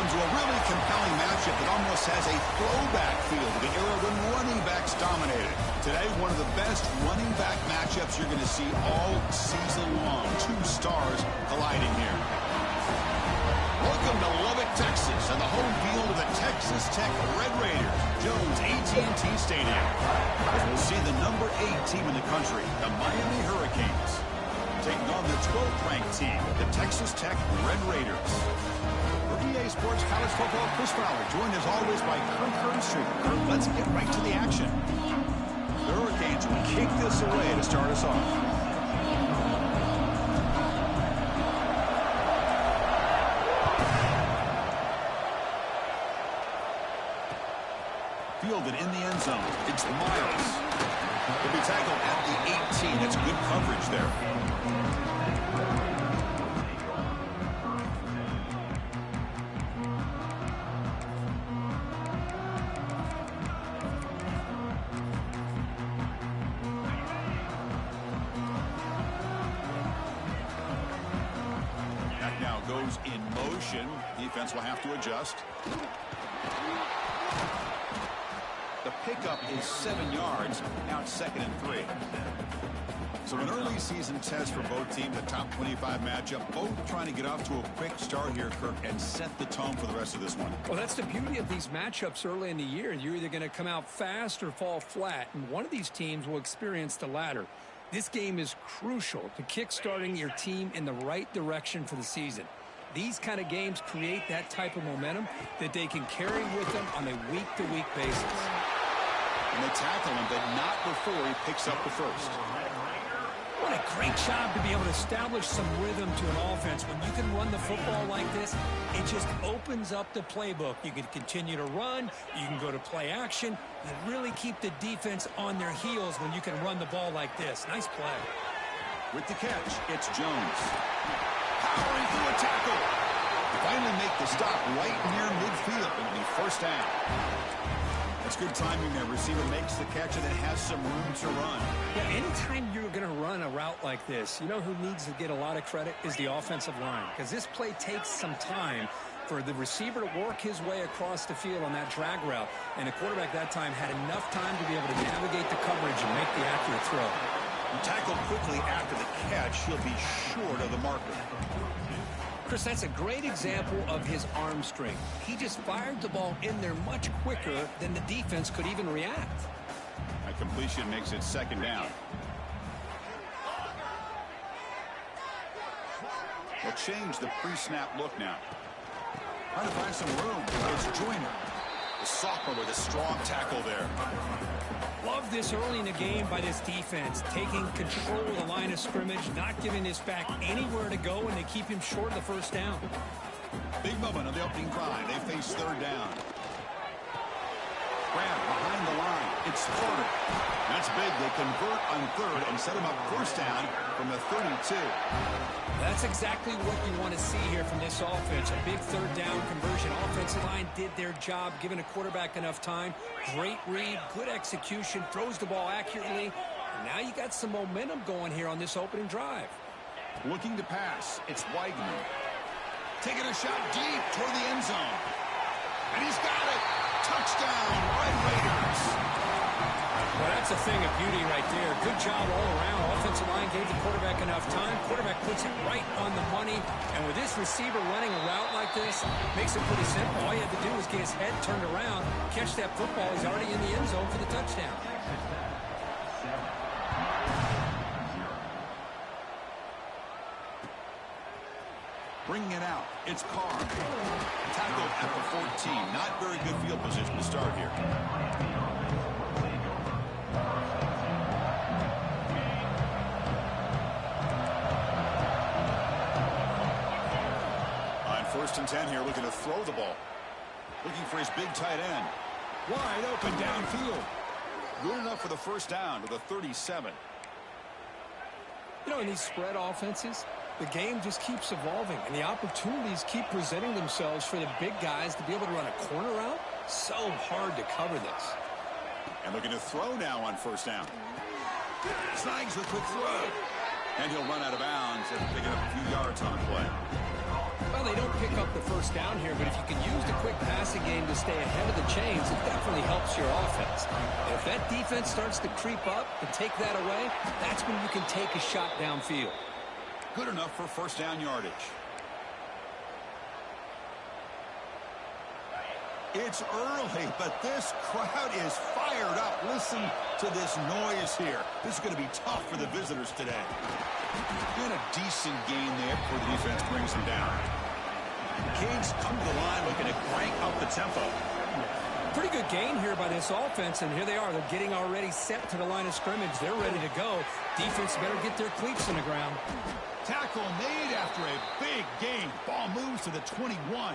to a really compelling matchup that almost has a throwback feel to the era when running backs dominated. Today, one of the best running back matchups you're going to see all season long. Two stars colliding here. Welcome to Lubbock, Texas, and the home field of the Texas Tech Red Raiders, Jones AT&T Stadium. As we'll see the number 8 team in the country, the Miami Hurricanes, taking on the 12th ranked team, the Texas Tech Red Raiders. For EA Sports College Football, Chris Fowler, joined as always by Kirk Herbstreit. Kirk, let's get right to the action. The Hurricanes will kick this away to start us off. Fielded in the end zone. It's Miles. He'll be tackled at the 18. That's good coverage there. That now goes in motion. Defense will have to adjust. The pickup is 7 yards. Now it's 2nd and 3. So an early season test for both teams, a top 25 matchup. Both trying to get off to a quick start here, Kirk, and set the tone for the rest of this one. Well, that's the beauty of these matchups early in the year. You're either going to come out fast or fall flat, and one of these teams will experience the latter. This game is crucial to kick-starting your team in the right direction for the season. These kind of games create that type of momentum that they can carry with them on a week-to-week basis. And they tackle him, but not before he picks up the first. What a great job to be able to establish some rhythm to an offense. When you can run the football like this, it just opens up the playbook. You can continue to run. You can go to play action. You really keep the defense on their heels when you can run the ball like this. Nice play. With the catch, it's Jones. Powering through a tackle. Finally make the stop right near midfield. It'll be first down. That's good timing there. Receiver makes the catch and then has some room to run. Yeah, anytime you're going to run a route like this, you know who needs to get a lot of credit is the offensive line. Because this play takes some time for the receiver to work his way across the field on that drag route. And the quarterback that time had enough time to be able to navigate the coverage and make the accurate throw. Tackled quickly after the catch. He'll be short of the marker. Chris, that's a great example of his arm strength. He just fired the ball in there much quicker than the defense could even react. That completion makes it 2nd down. They'll change the pre-snap look now. Trying to find some room. It's Joyner. The sophomore with a strong tackle there. Love this early in the game by this defense, taking control of the line of scrimmage, not giving this back anywhere to go, and they keep him short of the first down. Big moment on the opening drive. They face 3rd down. Grab behind the line. It's Porter. That's big. They convert on 3rd and set him up first down from the 32. That's exactly what you want to see here from this offense. A big 3rd down conversion. Offensive line did their job, giving a quarterback enough time. Great read, good execution, throws the ball accurately. And now you got some momentum going here on this opening drive. Looking to pass. It's Weigman. Taking a shot deep toward the end zone. And he's got it. Touchdown, Red Raiders. Well, that's a thing of beauty right there. Good job all around. Offensive line gave the quarterback enough time. Quarterback puts it right on the money. And with this receiver running a route like this, makes it pretty simple. All you have to do is get his head turned around, catch that football. He's already in the end zone for the touchdown. Bringing it out. It's Carr. Tackled at the 14. Not very good field position to start here. On 1st and 10 here, looking to throw the ball. Looking for his big tight end. Wide open downfield. Good enough for the first down to the 37. You know, in these spread offenses, the game just keeps evolving, and the opportunities keep presenting themselves for the big guys to be able to run a corner route. So hard to cover this. And looking to throw now on first down. Snags a quick throw. And he'll run out of bounds after picking up a few yards on the play. Well, they don't pick up the first down here, but if you can use the quick passing game to stay ahead of the chains, it definitely helps your offense. And if that defense starts to creep up and take that away, that's when you can take a shot downfield. Good enough for first down yardage. It's early, but this crowd is fired up. Listen to this noise here. This is going to be tough for the visitors today. And a decent gain there before the defense brings them down. Canes come to the line looking to crank up the tempo. Pretty good gain here by this offense, and here they are. They're getting already set to the line of scrimmage. They're ready to go. Defense better get their cleats in the ground. Tackle made after a big gain. Ball moves to the 21.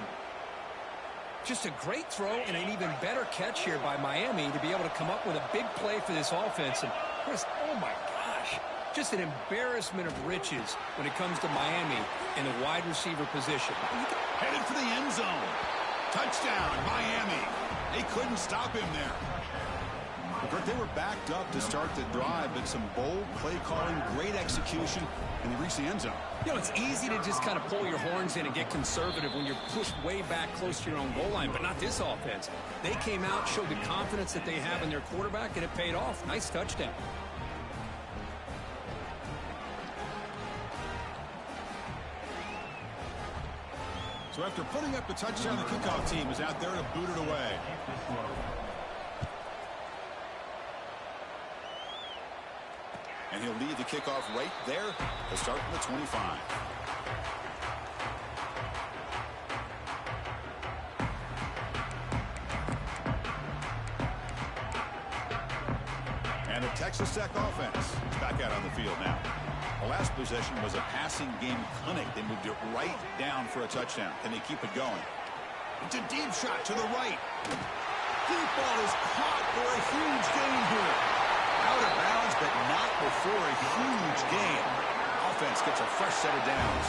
Just a great throw and an even better catch here by Miami to be able to come up with a big play for this offense. And Chris, oh my gosh, just an embarrassment of riches when it comes to Miami in the wide receiver position. Headed for the end zone. Touchdown, Miami. They couldn't stop him there. They were backed up to start the drive, but some bold play calling, great execution, and they reached the end zone. You know, it's easy to just kind of pull your horns in and get conservative when you're pushed way back close to your own goal line, but not this offense. They came out, showed the confidence that they have in their quarterback, and it paid off. Nice touchdown. So after putting up the touchdown, the kickoff team is out there to boot it away. And he'll lead the kickoff right there to start from the 25. And the Texas Tech offense is back out on the field now. The last possession was a passing game clinic. They moved it right down for a touchdown. Can they keep it going? It's a deep shot to the right. Deep ball is caught for a huge gain here. Out of bounds, but not before a huge gain. Offense gets a fresh set of downs.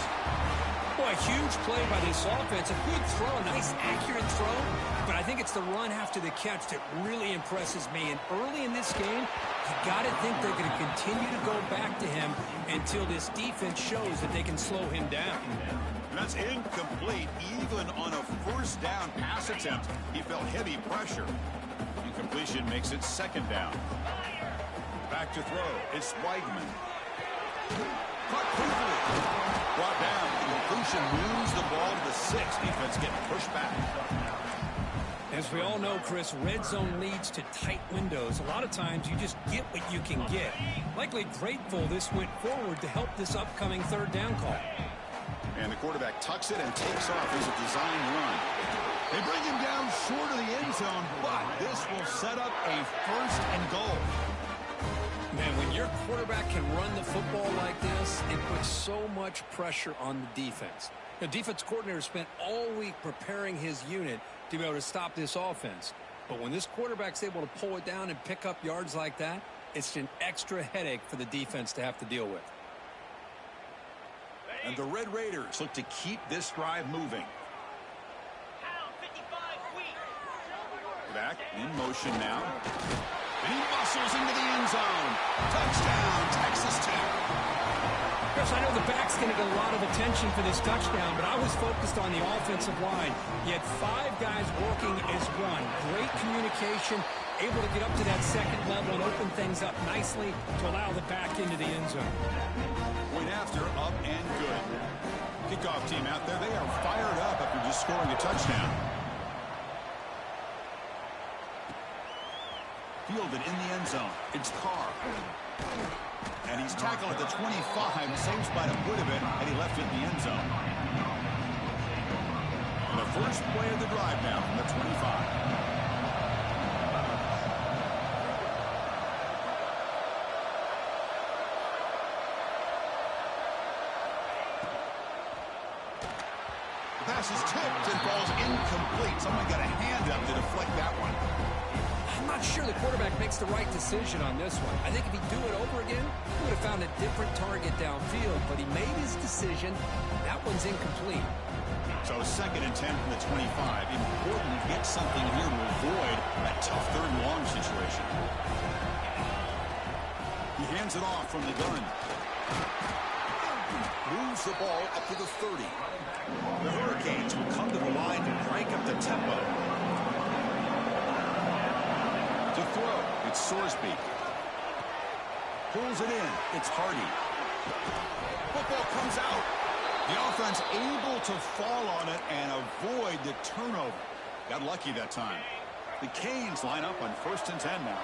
Boy, a huge play by this offense. A good throw, a nice accurate throw. But I think it's the run after the catch that really impresses me. And early in this game, you got to think they're going to continue to go back to him until this defense shows that they can slow him down. And that's incomplete. Even on a first down pass attempt, he felt heavy pressure. Incompletion makes it second down. Back to throw. It's Weidman. Caught quickly. Brought down. The completion moves the ball to the 6. Defense getting pushed back. As we all know, Chris, red zone leads to tight windows. A lot of times you just get what you can get. Likely grateful this went forward to help this upcoming third down call. And the quarterback tucks it and takes off. Here's a design run. They bring him down short of the end zone, but this will set up a first and goal. Man, when your quarterback can run the football like this, it puts so much pressure on the defense. The defense coordinator spent all week preparing his unit to be able to stop this offense. But when this quarterback's able to pull it down and pick up yards like that, it's an extra headache for the defense to have to deal with. And the Red Raiders look to keep this drive moving. Back in motion now. And he muscles into the end zone. Touchdown, Texas Tech. Chris, I know the back's going to get a lot of attention for this touchdown, but I was focused on the offensive line. You had 5 guys working as one. Great communication, able to get up to that second level and open things up nicely to allow the back into the end zone. Point after, up and good. Kickoff team out there, they are fired up after just scoring a touchdown. Fielded in the end zone. It's Carr. And he's tackled at the 25, same spot it would have been had he left it in the end zone. And the first play of the drive now from the 25. The pass is tipped and falls incomplete. Someone got a hand up to deflect that one. I'm not sure the quarterback makes the right decision on this one. I think if he'd do it over again, he would have found a different target downfield, but he made his decision. That one's incomplete. So 2nd and 10 from the 25. Important to get something here to avoid that tough third and long situation. He hands it off from the gun. Moves the ball up to the 30. The Hurricanes will come to the line to crank up the tempo. To throw, it's Sorsby. Pulls it in, it's Hardy. Football comes out. The offense able to fall on it and avoid the turnover. Got lucky that time. The Canes line up on 1st and 10 now.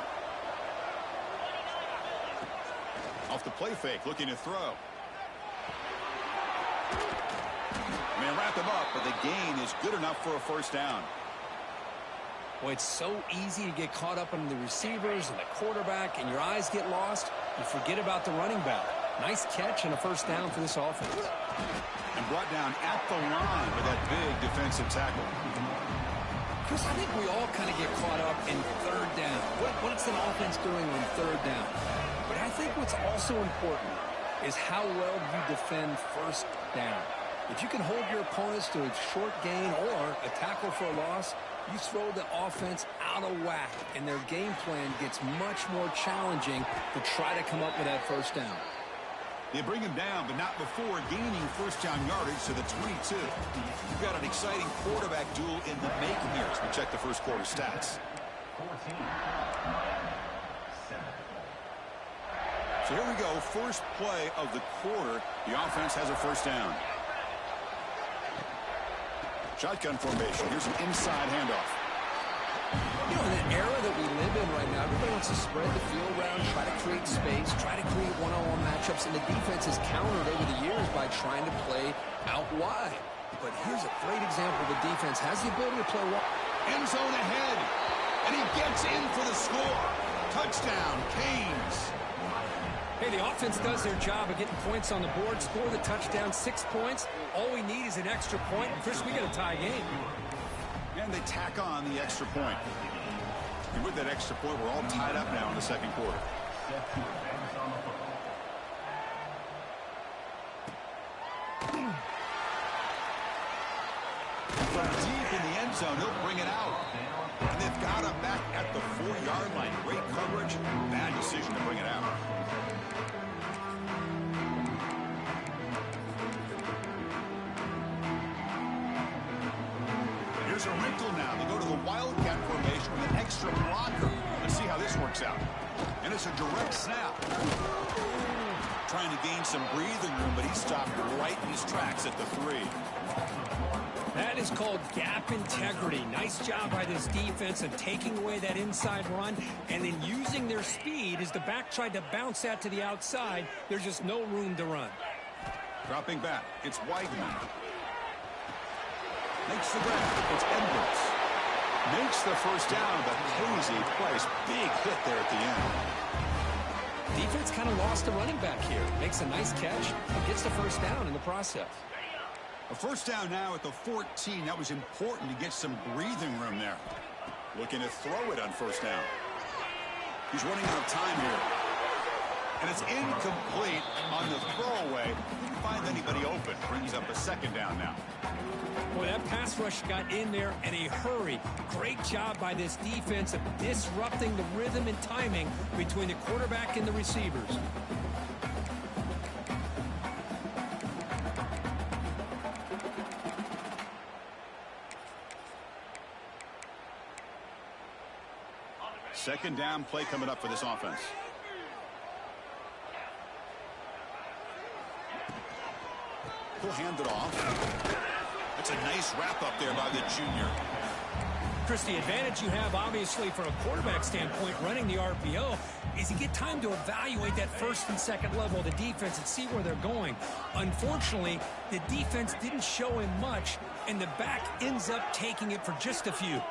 Off the play fake, looking to throw. May wrap him up, but the gain is good enough for a 1st down. Well, it's so easy to get caught up in the receivers and the quarterback, and your eyes get lost. You forget about the running back. Nice catch and a 1st down for this offense. And brought down at the line with that big defensive tackle. Chris, I think we all kind of get caught up in 3rd down. What's an offense doing on 3rd down? But I think what's also important is how well you defend 1st down. If you can hold your opponents to a short gain or a tackle for a loss, you throw the offense out of whack, and their game plan gets much more challenging to try to come up with that 1st down. They bring him down, but not before gaining 1st down yardage to the 22. You've got an exciting quarterback duel in the making here as we check the 1st quarter stats. 14. So here we go, 1st play of the quarter. The offense has a 1st down. Shotgun formation. Here's an inside handoff. You know, in the era that we live in right now, everybody wants to spread the field around, try to create space, try to create one-on-one matchups, and the defense has countered over the years by trying to play out wide. But here's a great example. The defense has the ability to play wide. End zone ahead, and he gets in for the score. Touchdown, Canes. Hey, the offense does their job of getting points on the board, score the touchdown, 6 points. All we need is an extra point. And Chris, we got a tie game. And they tack on the extra point. And with that extra point, we're all tied up now in the 2nd quarter. From deep in the end zone, he'll bring it out. And they've got him back at the 4-yard line. Great coverage, bad decision to bring it out. Here's a wrinkle now. They go to the Wildcat formation with an extra blocker. Let's see how this works out. And it's a direct snap. Trying to gain some breathing room, but he stopped right in his tracks at the 3. That is called gap integrity. Nice job by this defense of taking away that inside run and then using their speed as the back tried to bounce that to the outside. There's just no room to run. Dropping back, it's Weigman. Makes the grab, it's Edwards. Makes the 1st down, but Casey Price, big hit there at the end. Defense kind of lost the running back here. Makes a nice catch and gets the 1st down in the process. A 1st down now at the 14. That was important to get some breathing room there. Looking to throw it on 1st down. He's running out of time here. And it's incomplete on the throwaway. Didn't find anybody open. Brings up a 2nd down now. Boy, that pass rush got in there in a hurry. Great job by this defense of disrupting the rhythm and timing between the quarterback and the receivers. Second down play coming up for this offense. He'll hand it off. That's a nice wrap up there by the junior. Chris, the advantage you have, obviously, from a quarterback standpoint, running the RPO, is you get time to evaluate that 1st and 2nd level of the defense and see where they're going. Unfortunately, the defense didn't show him much, and the back ends up taking it for just a few.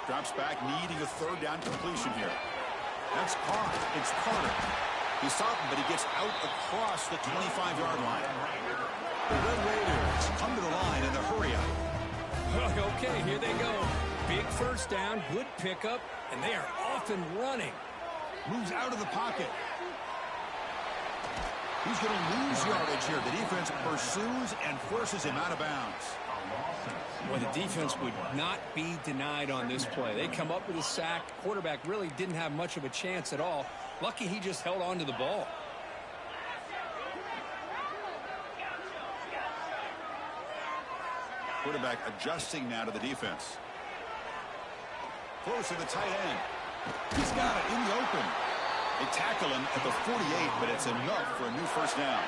Drops back, needing a 3rd down completion here. That's Carter. It's Carter. He stopped him, but he gets out across the 25-yard line. The Red Raiders come to the line in a hurry-up. Okay, here they go. Big 1st down, good pickup, and they are off and running. Moves out of the pocket. He's going to lose yardage here. The defense pursues and forces him out of bounds. Well, the defense would not be denied on this play. They come up with a sack. Quarterback really didn't have much of a chance at all. Lucky he just held on to the ball. Quarterback adjusting now to the defense. Throws to the tight end. He's got it in the open. They tackle him at the 48, but it's enough for a new first down.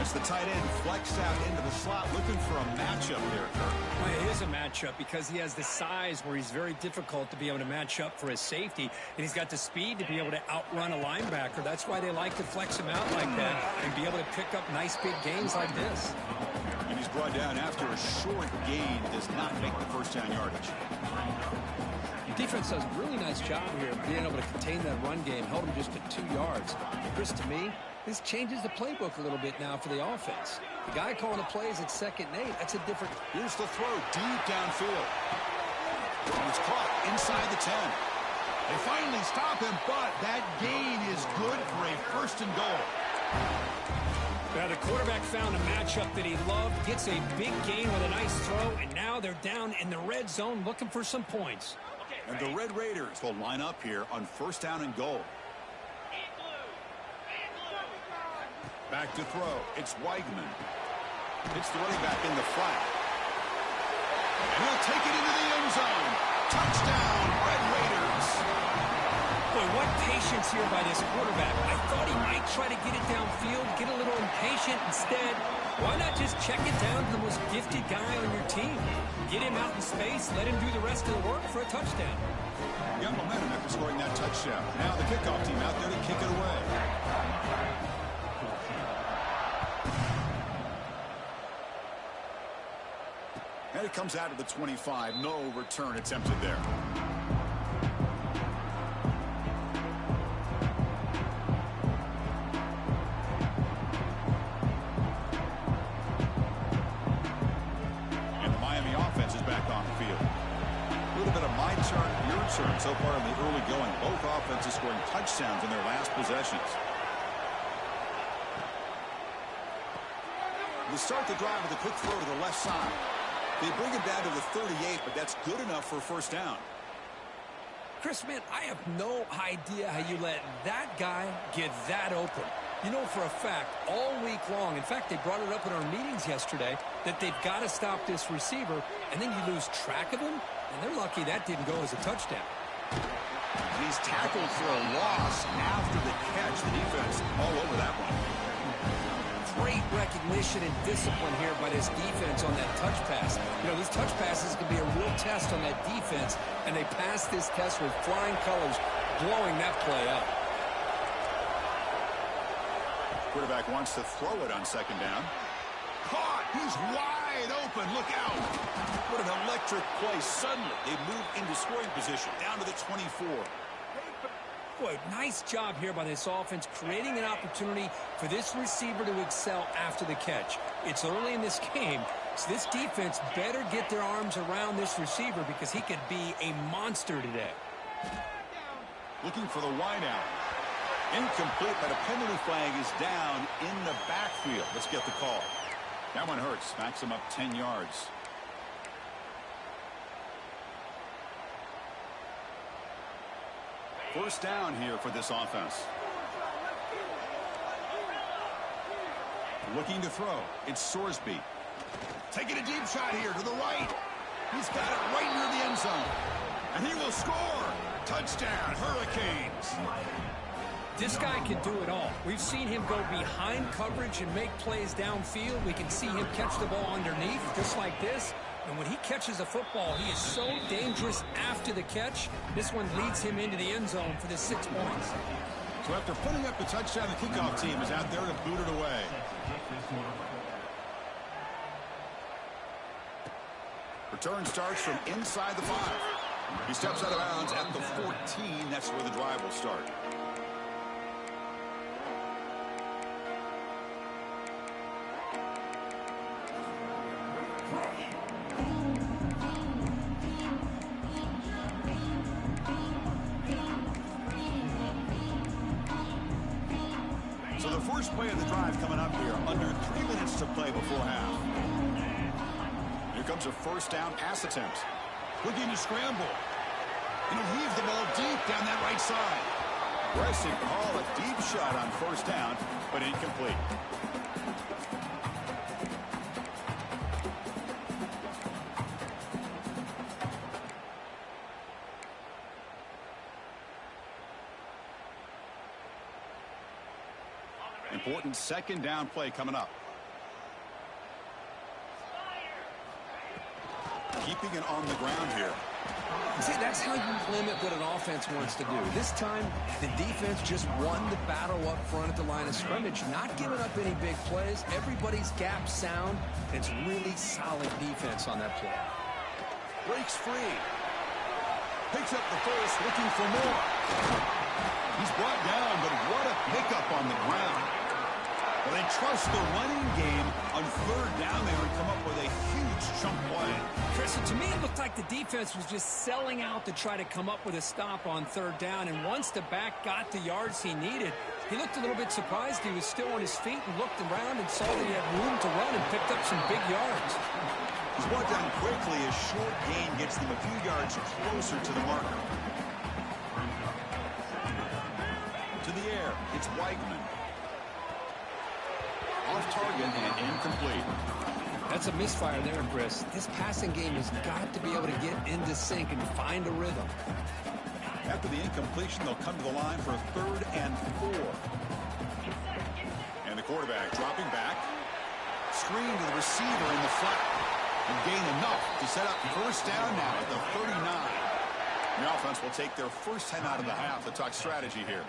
It's the tight end flexed out into the slot, looking for a matchup here. Well, it is a matchup because he has the size where he's very difficult to be able to match up for his safety, and he's got the speed to be able to outrun a linebacker. That's why they like to flex him out like that and be able to pick up nice big gains like this. And he's brought down after a short gain. Does not make the first down yardage. The defense does a really nice job here of being able to contain that run game, held him just at 2 yards. Chris, to me, this changes the playbook a little bit now for the offense. The guy calling the plays at 2nd and 8, that's a different... Here's the throw deep downfield. And it's caught inside the 10. They finally stop him, but that gain is good for a 1st and goal. Now the quarterback found a matchup that he loved, gets a big gain with a nice throw, and now they're down in the red zone looking for some points. And the Red Raiders will line up here on 1st down and goal. Back to throw. It's Weigman. It's the running back in the flat. And he'll take it into the end zone. Touchdown, Red Raiders. Boy, what patience here by this quarterback. I thought he might try to get it downfield, get a little impatient. Instead, why not just check it down to the most gifted guy on your team? Get him out in space, let him do the rest of the work for a touchdown. Got momentum after scoring that touchdown. Now the kickoff team out there to kick it away. And it comes out of the 25. No return attempted there. And the Miami offense is back on the field. A little bit of my turn, your turn so far in the early going. Both offenses scoring touchdowns in their last possessions. They start the drive with a quick throw to the left side. They bring it down to the 38, but that's good enough for a 1st down. Chris, man, I have no idea how you let that guy get that open. You know for a fact, all week long, in fact, they brought it up in our meetings yesterday, that they've got to stop this receiver, and then you lose track of him, and they're lucky that didn't go as a touchdown. He's tackled for a loss after the catch. The defense all over that one. Great recognition and discipline here by this defense on that touch pass. You know, these touch passes can be a real test on that defense, and they passed this test with flying colors, blowing that play up. Quarterback wants to throw it on 2nd down. Caught! He's wide open. Look out! What an electric play. Suddenly, they move into scoring position, down to the 24. Boy, nice job here by this offense, creating an opportunity for this receiver to excel after the catch. It's early in this game, so this defense better get their arms around this receiver because he could be a monster today. Looking for the wideout. Incomplete, but a penalty flag is down in the backfield. Let's get the call. That one hurts. Backs him up 10 yards. First down here for this offense. Looking to throw. It's Sorsby. Taking a deep shot here to the right. He's got it right near the end zone. And he will score. Touchdown, Hurricanes. This guy can do it all. We've seen him go behind coverage and make plays downfield. We can see him catch the ball underneath, just like this. And when he catches a football, he is so dangerous after the catch. This one leads him into the end zone for the 6 points. So after putting up the touchdown, the kickoff team is out there to boot it away. Return starts from inside the 5. He steps out of bounds at the 14. That's where the drive will start. So the first play of the drive coming up here, under 3 minutes to play before half. Here comes a first down pass attempt. Looking to scramble. And he'll heave the ball deep down that right side. Aggressive call, a deep shot on first down, but incomplete. Important second down play coming up. Keeping it on the ground here. See, that's how you limit what an offense wants to do. This time, the defense just won the battle up front at the line of scrimmage, not giving up any big plays. Everybody's gap sound. It's really solid defense on that play. Breaks free. Picks up the first, looking for more. He's brought down, but what a pickup on the ground. Well, they trust the running game. On third down, they would come up with a huge chunk play. Chris, to me, it looked like the defense was just selling out to try to come up with a stop on third down. And once the back got the yards he needed, he looked a little bit surprised. He was still on his feet and looked around and saw that he had room to run and picked up some big yards. He's brought down quickly. A short gain gets them a few yards closer to the marker. To the air, it's Weigman. Off target and incomplete. That's a misfire there, Chris. This passing game has got to be able to get into sync and find a rhythm. After the incompletion, they'll come to the line for a 3rd and 4. And the quarterback dropping back. Screen to the receiver in the flat. And gain enough to set up first down now at the 39. The offense will take their first 10 out of the half to talk strategy here.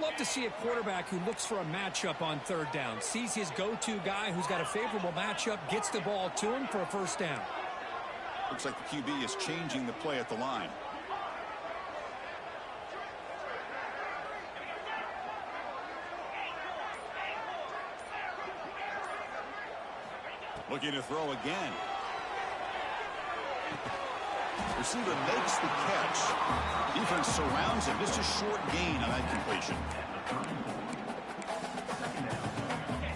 Love to see a quarterback who looks for a matchup on third down. Sees his go-to guy who's got a favorable matchup, gets the ball to him for a first down. Looks like the QB is changing the play at the line. Looking to throw again. Receiver makes the catch. Defense surrounds him. Just a short gain on that completion.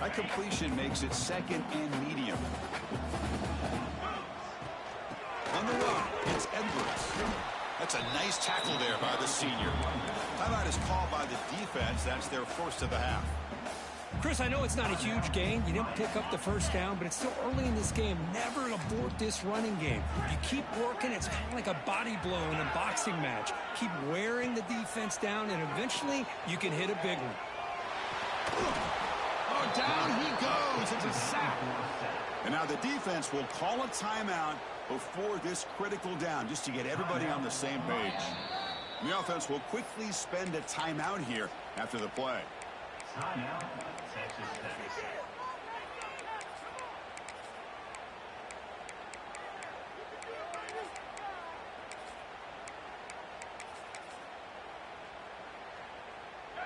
That completion makes it 2nd and medium. On the run, it's Edwards. That's a nice tackle there by the senior. Timeout is called by the defense. That's their first of the half. Chris, I know it's not a huge gain. You didn't pick up the first down, but it's still early in this game. Never abort this running game. You keep working. It's kind of like a body blow in a boxing match. Keep wearing the defense down, and eventually you can hit a big one. Oh, down he goes. It's a sack. And now the defense will call a timeout before this critical down, just to get everybody on the same page. The offense will quickly spend a timeout here after the play.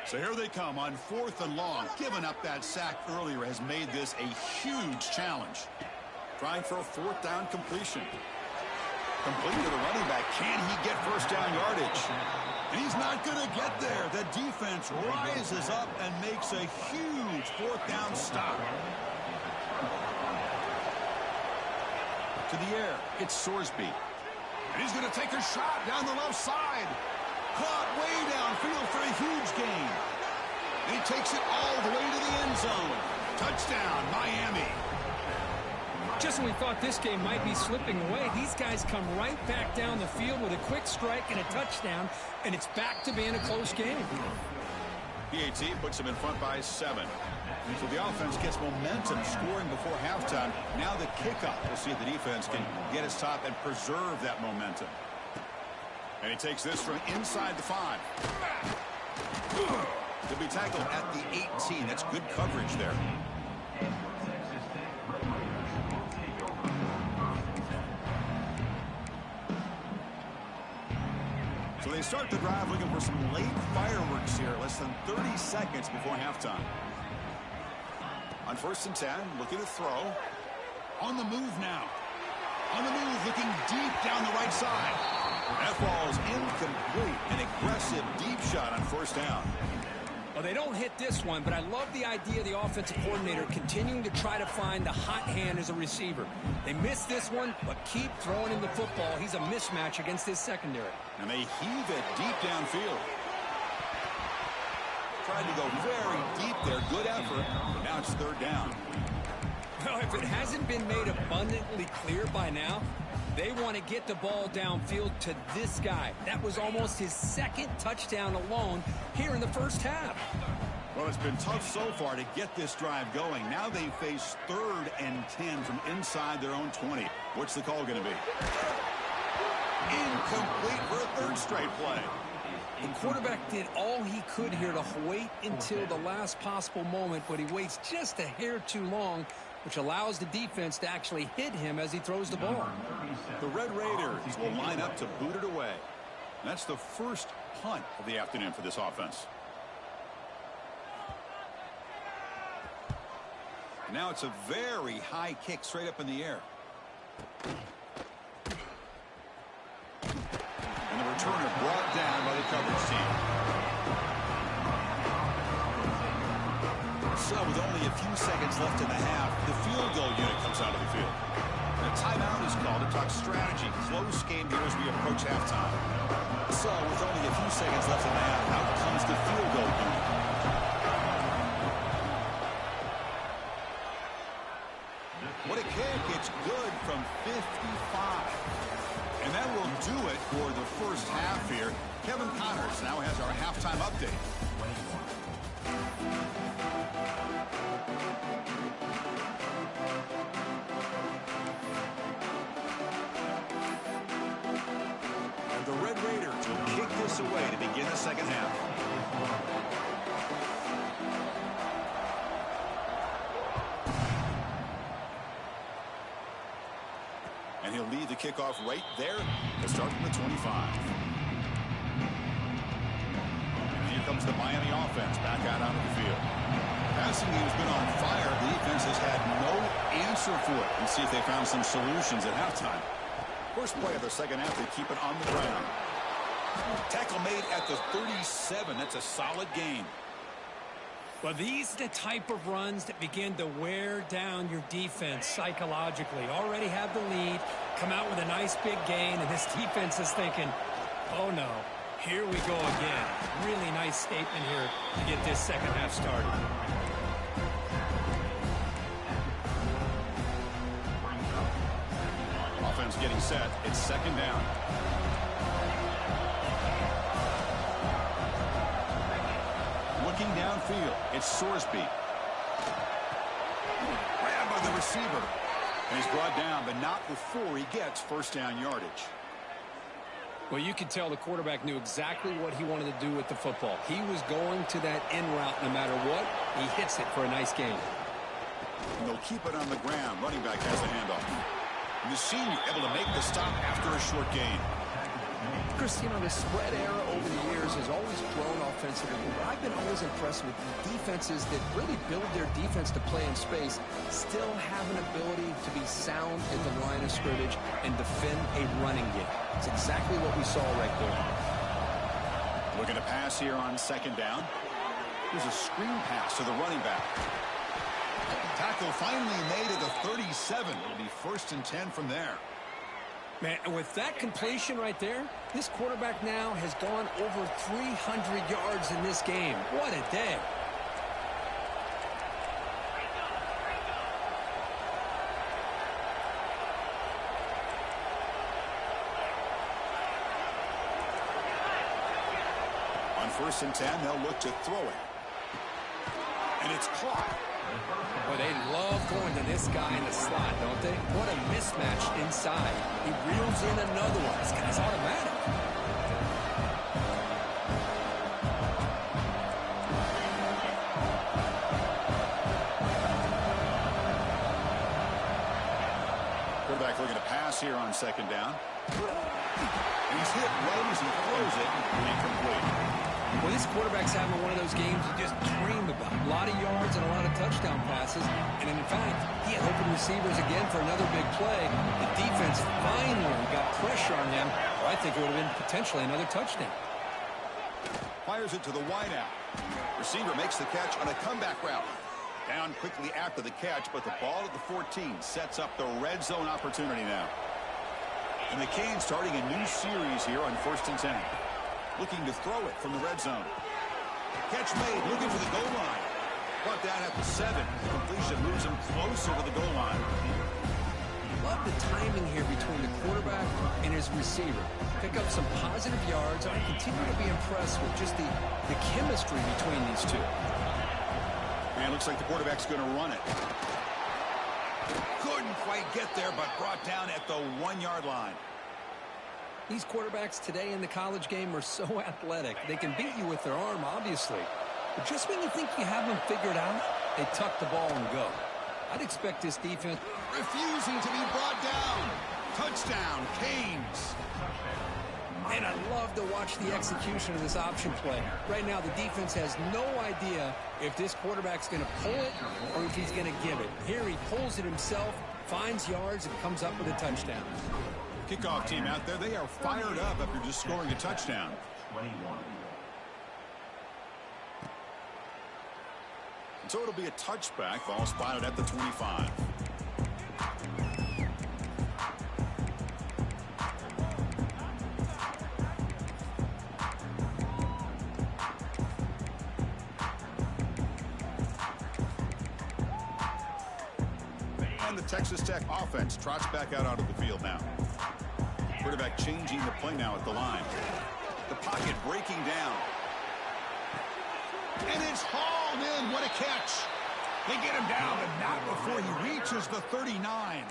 So here they come on 4th and long. Giving up that sack earlier has made this a huge challenge. Trying for a 4th down completion. Complete to the running back. Can he get first down yardage? And he's not going to get there. The defense rises up and makes a huge 4th down stop. To the air, it's Sorsby. And he's going to take a shot down the left side. Caught way downfield for a huge gain. And he takes it all the way to the end zone. Touchdown, Miami. Just when we thought this game might be slipping away, these guys come right back down the field with a quick strike and a touchdown, and it's back to being a close game. PAT puts them in front by 7. So the offense gets momentum scoring before halftime. Now the kickoff. We'll see if the defense can get his top and preserve that momentum. And he takes this from inside the 5. To be tackled at the 18. That's good coverage there. So they start the drive looking for some late fireworks here. Less than 30 seconds before halftime. On 1st and 10, looking to throw. On the move now. On the move, looking deep down the right side. That ball is incomplete. An aggressive deep shot on 1st down. Well, they don't hit this one, but I love the idea of the offensive coordinator continuing to try to find the hot hand as a receiver. They missed this one, but keep throwing him the football. He's a mismatch against his secondary. And they heave it deep downfield. Tried to go very deep there. Good effort. Now it's 3rd down. Well, if it hasn't been made abundantly clear by now, they want to get the ball downfield to this guy. That was almost his 2nd touchdown alone here in the first half. Well, it's been tough so far to get this drive going. Now they face 3rd and 10 from inside their own 20. What's the call going to be? Incomplete for a 3rd straight play. The quarterback did all he could here to wait until the last possible moment, but he waits just a hair too long, which allows the defense to actually hit him as he throws the ball. The Red Raiders will line up to boot it away. That's the first punt of the afternoon for this offense. Now it's a very high kick straight up in the air. And the returner brought down by the coverage team. So with only a few seconds left in the half, the field goal unit comes out of the field. And a timeout is called to talk strategy. Close game here as we approach halftime. So with only a few seconds left in the half, out comes the field goal unit. What a kick. It's good from 55. And that will do it for the first half here. Kevin Connors now has our halftime update. And the Red Raiders will kick this away to begin the second half. And he'll lead the kickoff right there to start from the 25. And here comes the Miami offense back out onto the field. Passing game's been on fire. The defense has had no answer for it. And see if they found some solutions at halftime. First play of the second half, they keep it on the ground. Tackle made at the 37. That's a solid gain. Well, these are the type of runs that begin to wear down your defense psychologically. Already have the lead, come out with a nice big gain, and this defense is thinking, oh no, here we go again. Really nice statement here to get this second half started. Offense getting set. It's second down. Looking downfield, it's Sorsby. Grabbed by the receiver. And he's brought down, but not before he gets first down yardage. Well, you could tell the quarterback knew exactly what he wanted to do with the football. He was going to that in route no matter what. He hits it for a nice gain. And they'll keep it on the ground. Running back has the handoff. And the senior able to make the stop after a short gain. Chris, you know, the spread era over the years has always grown offensively, but I've been always impressed with defenses that really build their defense to play in space, still have an ability to be sound at the line of scrimmage and defend a running game. It's exactly what we saw right there. Looking to pass here on second down. There's a screen pass to the running back. Tackle finally made at the 37. It'll be first and 10 from there. Man, and with that completion right there, this quarterback now has gone over 300 yards in this game. What a day. On first and 10, they'll look to throw it. And it's caught. Well, they love going to this guy in the slot, don't they? What a mismatch inside. He reels in another one. This guy's automatic. Quarterback looking to pass here on second down. And he's hit right as he throws it. Incomplete. Well, this quarterback's having one of those games you just dream about. A lot of yards and a lot of touchdown passes. And in fact, he had open receivers again for another big play. The defense finally got pressure on him. Well, I think it would have been potentially another touchdown. Fires it to the wideout. Receiver makes the catch on a comeback route. Down quickly after the catch, but the ball at the 14 sets up the red zone opportunity now. And the Canes starting a new series here on first and 10. Looking to throw it from the red zone. Catch made, looking for the goal line. Brought down at the 7. The completion moves him closer to the goal line. love the timing here between the quarterback and his receiver. Pick up some positive yards. I continue to be impressed with just the chemistry between these two. And it looks like the quarterback's going to run it. Couldn't quite get there, but brought down at the 1-yard line. These quarterbacks today in the college game are so athletic. They can beat you with their arm, obviously. But just when you think you have them figured out, they tuck the ball and go. I'd expect this defense refusing to be brought down. Touchdown, Canes. And I love to watch the execution of this option play. Right now, the defense has no idea if this quarterback's going to pull it or if he's going to give it. Here he pulls it himself, finds yards, and comes up with a touchdown. Kickoff team out there, they are fired up after just scoring a touchdown. 21. So it'll be a touchback. Ball spotted at the 25. And the Texas Tech offense trots back out onto the field now. Quarterback changing the play now at the line. The pocket breaking down. And it's hauled in. What a catch. They get him down, but not before he reaches the 39.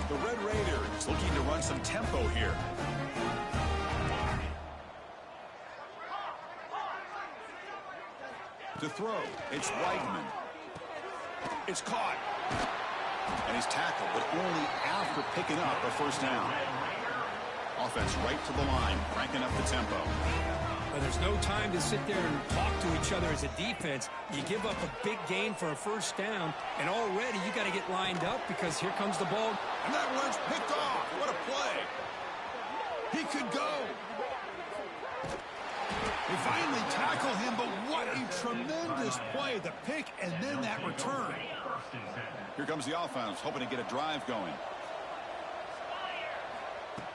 The Red Raiders looking to run some tempo here. To throw, it's Weidman. It's caught. And he's tackled, but only after picking up a first down. Offense right to the line, cranking up the tempo. Well, there's no time to sit there and talk to each other as a defense. You give up a big gain for a first down, and already you got to get lined up because here comes the ball. And that one's picked off. What a play. He could go. They finally tackle him, but what a tremendous play. The pick and then that return. Here comes the offense, hoping to get a drive going.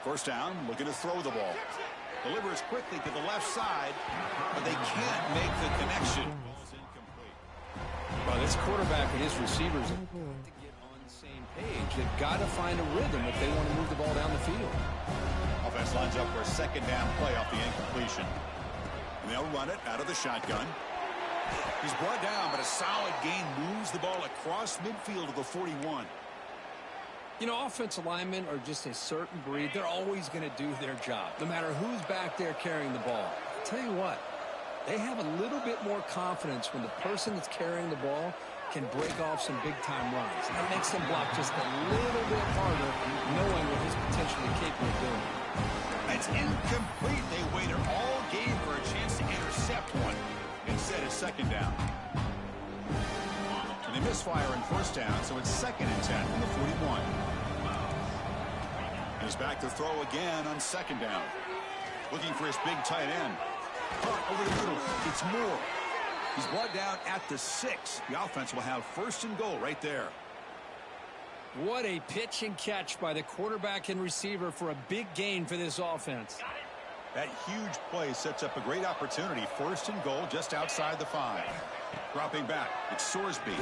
First down, looking to throw the ball. Delivers quickly to the left side, but they can't make the connection. Well, this quarterback and his receivers have got to get on the same page. They've got to find a rhythm if they want to move the ball down the field. Offense lines up for a second down play off the incompletion. And they'll run it out of the shotgun. He's brought down, but a solid gain moves the ball across midfield to the 41. You know, offensive linemen are just a certain breed. They're always going to do their job, no matter who's back there carrying the ball. I'll tell you what, they have a little bit more confidence when the person that's carrying the ball can break off some big-time runs. That makes them block just a little bit harder, knowing what he's potentially capable of doing. It's incomplete. They waited all game for a chance to intercept one. Instead, it's second down. And they misfire in first down, so it's 2nd and 10 from the 41. And he's back to throw again on second down. Looking for his big tight end. Over the middle. It's Moore. He's brought down at the 6. The offense will have 1st and goal right there. What a pitch and catch by the quarterback and receiver for a big gain for this offense. That huge play sets up a great opportunity. 1st and goal just outside the 5. Dropping back, it's Sorsby.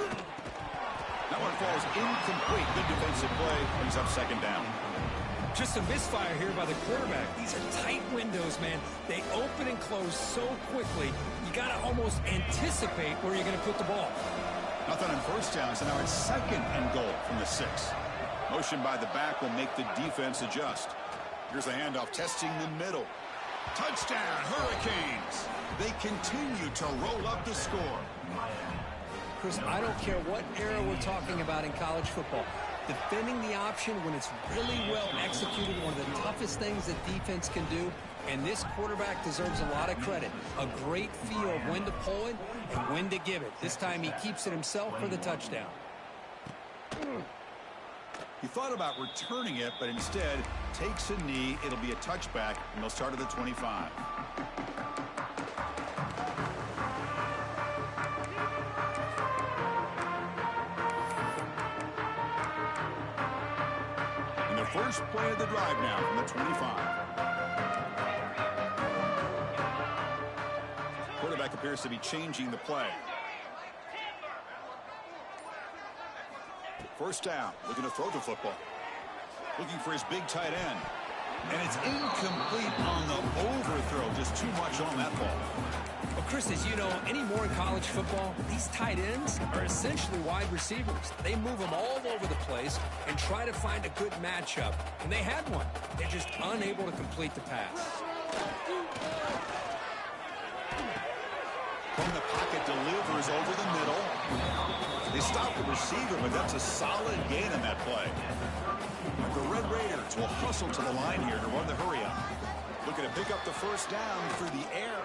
That one falls incomplete. Good defensive play. Brings up second down. Just a misfire here by the quarterback. These are tight windows, man. They open and close so quickly. You got to almost anticipate where you're going to put the ball. Nothing on first down, so now it's 2nd and goal from the 6. Motion by the back will make the defense adjust. Here's the handoff, testing the middle. Touchdown, Hurricanes. They continue to roll up the score. Chris, I don't care what era we're talking about in college football. Defending the option when it's really well executed, one of the toughest things that defense can do. And this quarterback deserves a lot of credit. A great feel of when to pull it and when to give it. This time he keeps it himself for the touchdown. He thought about returning it, but instead takes a knee. It'll be a touchback, and they'll start at the 25. And the first play of the drive now from the 25. Quarterback appears to be changing the play. First down, looking to throw the football. Looking for his big tight end. And it's incomplete on the overthrow. Just too much on that ball. Well, Chris, as you know, anymore in college football, these tight ends are essentially wide receivers. They move them all over the place and try to find a good matchup. And they had one. They're just unable to complete the pass. From the pocket, delivers over the middle. They stop the receiver, but that's a solid gain on that play. The Red Raiders will hustle to the line here to run the hurry-up. Looking to pick up the first down through the air.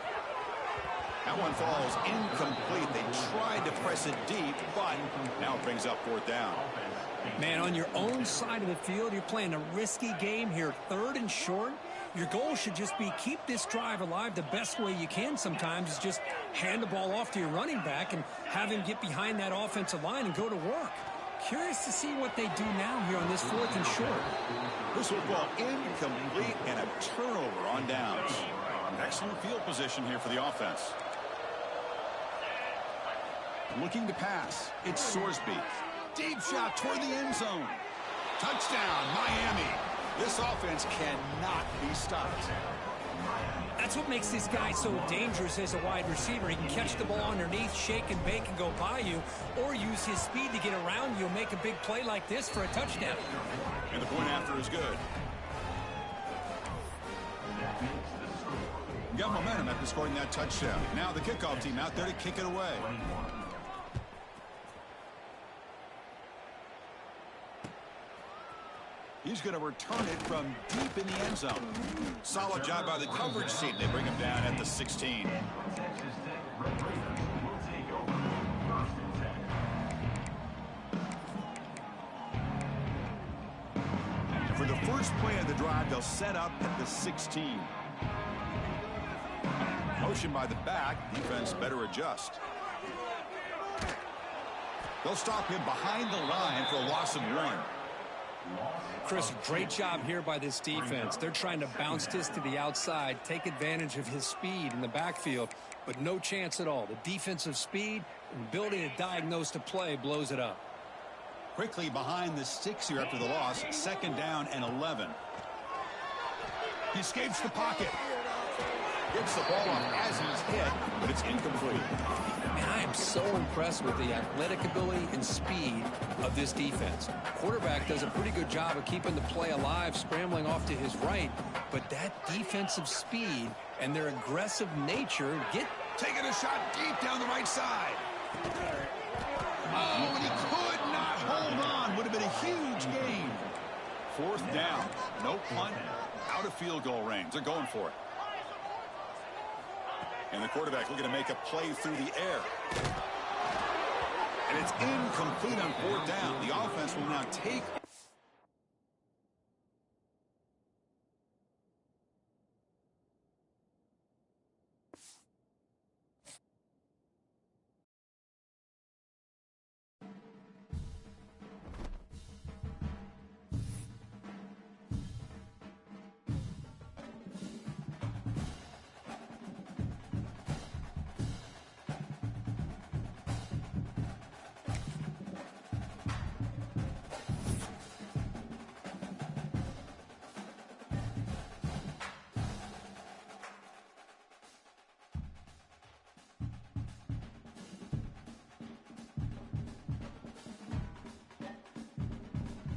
That one falls incomplete. They tried to press it deep, but now it brings up fourth down. Man, on your own side of the field, you're playing a risky game here, 3rd and short. Your goal should just be keep this drive alive the best way you can sometimes is just hand the ball off to your running back and have him get behind that offensive line and go to work. Curious to see what they do now here on this 4th and short. This football incomplete and a turnover on downs. Excellent field position here for the offense. Looking to pass. It's Sorsby. Deep shot toward the end zone. Touchdown, Miami. This offense cannot be stopped. That's what makes this guy so dangerous as a wide receiver. He can catch the ball underneath, shake and bake, and go by you, or use his speed to get around you and make a big play like this for a touchdown. And the point after is good. Got momentum after scoring that touchdown. Now the kickoff team out there to kick it away. He's going to return it from deep in the end zone. Solid job by the coverage team. They bring him down at the 16. For the first play of the drive, they'll set up at the 16. Motion by the back. Defense better adjust. They'll stop him behind the line for a loss of 1. Chris, great job here by this defense. They're trying to bounce this to the outside, take advantage of his speed in the backfield, but no chance at all. The defensive speed and ability to diagnose the play blows it up. Quickly behind the 6 here after the loss. 2nd down and 11. He escapes the pocket. Gets the ball off as he's hit, but it's incomplete. And I am so impressed with the athletic ability and speed of this defense. Quarterback does a pretty good job of keeping the play alive, scrambling off to his right, but that defensive speed and their aggressive nature taking a shot deep down the right side. Oh, and he could not hold on. Would have been a huge gain. 4th down. No punt. Out of field goal range. They're going for it. And the quarterback looking to make a play through the air. And it's incomplete on 4th down. The offense will now take